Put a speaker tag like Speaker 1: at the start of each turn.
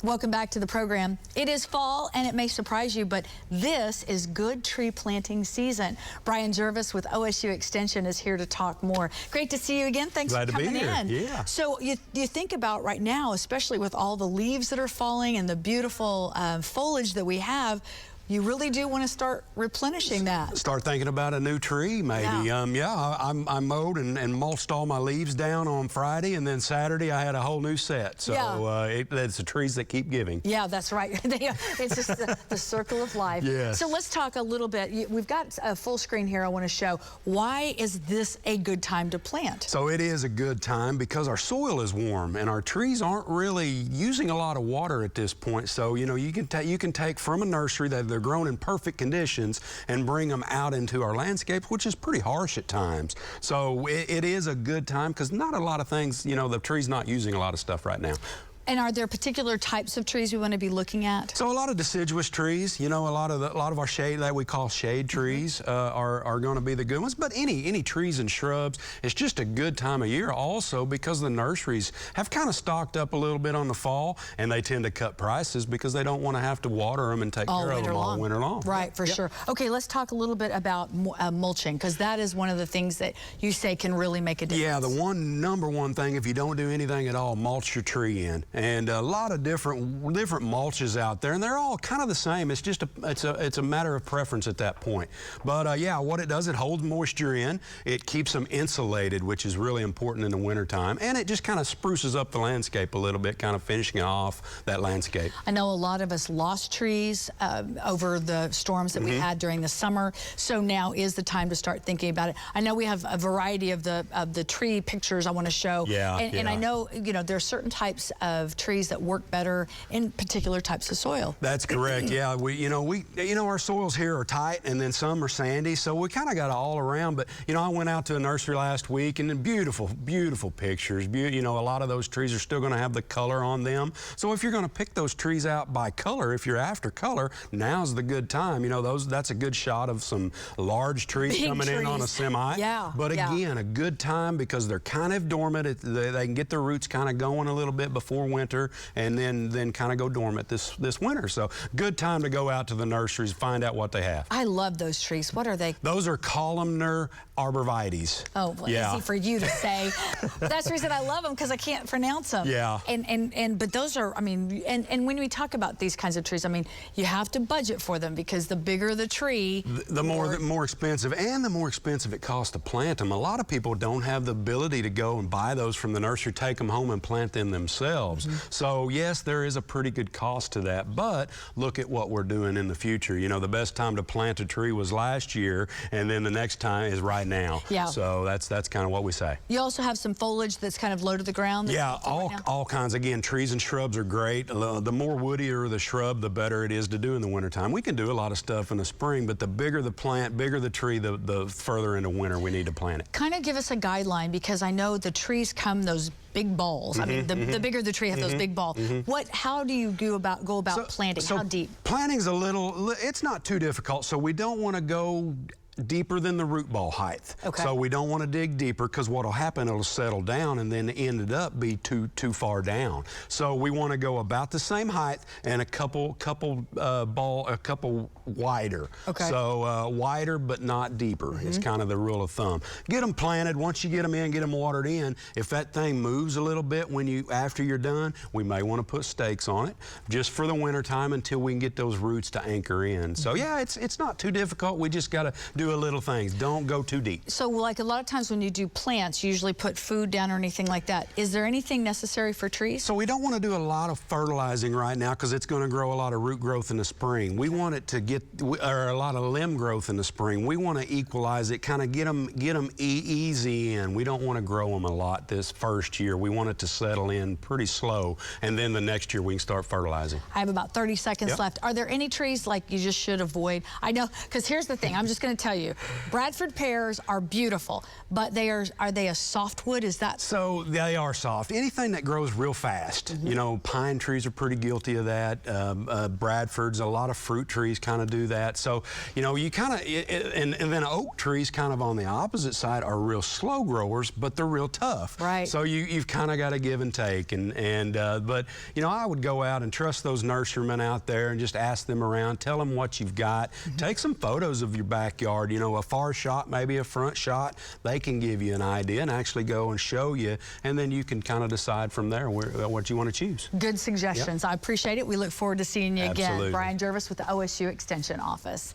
Speaker 1: Welcome back to the program. It is fall, and it may surprise you, but this is good tree planting season. Brian Jervis with OSU Extension is here to talk more. Great to see you again. Thanks
Speaker 2: Glad
Speaker 1: for coming
Speaker 2: to be here.
Speaker 1: in.
Speaker 2: Yeah.
Speaker 1: So you think about right now, especially with all the leaves that are falling and the beautiful foliage that we have, you really do want to start replenishing that.
Speaker 2: Start thinking about a new tree, maybe.
Speaker 1: Yeah.
Speaker 2: I mowed and mulched all my leaves down on Friday, and then Saturday I had a whole new set. So it's the trees that keep giving.
Speaker 1: Yeah, that's right. It's just the circle of life.
Speaker 2: Yes.
Speaker 1: So let's talk a little bit. We've got a full screen here I want to show. Why is this a good time to plant?
Speaker 2: So it is a good time because our soil is warm and our trees aren't really using a lot of water at this point. So, you know, you can take from a nursery that they're grown in perfect conditions and bring them out into our landscape, which is pretty harsh at times. So it is a good time because not a lot of things, you know, the tree's not using a lot of stuff right now.
Speaker 1: And are there particular types of trees we want to be looking at?
Speaker 2: So a lot of deciduous trees, you know, a lot of our shade that we call shade trees are going to be the good ones. But any trees and shrubs, it's just a good time of year also because the nurseries have kind of stocked up a little bit on the fall, and they tend to cut prices because they don't want to have to water them and take care of them all winter long.
Speaker 1: Right, for sure. Okay, let's talk a little bit about mulching, because that is one of the things that you say can really make a difference.
Speaker 2: Yeah, the number one thing, if you don't do anything at all, mulch your tree in. And a lot of different mulches out there, and they're all kind of the same. It's just it's a matter of preference at that point. But yeah, what it does, it holds moisture in. It keeps them insulated, which is really important in the wintertime, and it just kind of spruces up the landscape a little bit, kind of finishing off that landscape.
Speaker 1: I know a lot of us lost trees over the storms that we had during the summer, so now is the time to start thinking about it. I know we have a variety of the tree pictures I want to show, and I know, you know, there are certain types of trees that work better in particular types of soil.
Speaker 2: That's correct. Yeah, our soils here are tight, and then some are sandy, so we kind of got all around. But you know, I went out to a nursery last week, and then beautiful pictures. You know, a lot of those trees are still going to have the color on them. So if you're going to pick those trees out by color, if you're after color, now's the good time. You know, that's a good shot of some large trees coming in on a semi.
Speaker 1: Yeah.
Speaker 2: But again, a good time because they're kind of dormant. They can get their roots kind of going a little bit before winter, and then kind of go dormant this winter. So good time to go out to the nurseries, find out what they have.
Speaker 1: I love those trees. What are they?
Speaker 2: Those are columnar arborvitaes.
Speaker 1: Oh, well, easy for you to say. That's the reason I love them, because I can't pronounce them.
Speaker 2: Yeah.
Speaker 1: But those are, I mean, and when we talk about these kinds of trees, I mean, you have to budget for them because the bigger the tree,
Speaker 2: the more expensive, and the more expensive it costs to plant them. A lot of people don't have the ability to go and buy those from the nursery, take them home and plant them themselves. So yes, there is a pretty good cost to that, but look at what we're doing in the future. You know, the best time to plant a tree was last year, and then the next time is right now. Yeah. So that's kind of what we say.
Speaker 1: You also have some foliage that's kind of low to the ground.
Speaker 2: Yeah, all kinds. Again, trees and shrubs are great. The more woodier the shrub, the better it is to do in the wintertime. We can do a lot of stuff in the spring, but the bigger the plant, bigger the tree, the further into winter we need to plant it.
Speaker 1: Kind of give us a guideline, because I know the trees come those big balls. I mean, the bigger the tree has those big balls. How do you go about planting? How deep?
Speaker 2: Planting's it's not too difficult, so we don't want to go deeper than the root ball height.
Speaker 1: Okay.
Speaker 2: So we don't want to dig deeper, because what'll happen, it'll settle down and then end up be too far down. So we want to go about the same height and a couple wider. Okay. So wider but not deeper is kind of the rule of thumb. Get them planted. Once you get them in, get them watered in. If that thing moves a little bit after you're done, we may want to put stakes on it just for the winter time until we can get those roots to anchor in. So yeah, it's not too difficult. We just got to do a little things. Don't go too deep. So
Speaker 1: like a lot of times when you do plants, you usually put food down or anything like that. Is there anything necessary for trees?
Speaker 2: So we don't want to do a lot of fertilizing right now, because it's going to grow a lot of root growth in the spring. We want it to or a lot of limb growth in the spring. We want to equalize it, kind of get them easy in. We don't want to grow them a lot this first year. We want it to settle in pretty slow, and then the next year we can start fertilizing.
Speaker 1: I have about 30 seconds left. Are there any trees like you just should avoid? I know, because here's the thing. I'm just going to tell tell you, Bradford pears are beautiful, but are they a softwood? Is that?
Speaker 2: So they are soft. Anything that grows real fast. You know, pine trees are pretty guilty of that. Bradfords, a lot of fruit trees kind of do that. So, you know, you kind of, and then oak trees kind of on the opposite side are real slow growers, but they're real tough.
Speaker 1: Right.
Speaker 2: So you've kind of got to give and take. But, you know, I would go out and trust those nurserymen out there and just ask them around, tell them what you've got. Take some photos of your backyard, you know, a far shot, maybe a front shot. They can give you an idea and actually go and show you, and then you can kind of decide from there what you want to choose.
Speaker 1: Good suggestions. Yep. I appreciate it. We look forward to seeing you again.
Speaker 2: Absolutely.
Speaker 1: Brian Jervis with the OSU Extension office.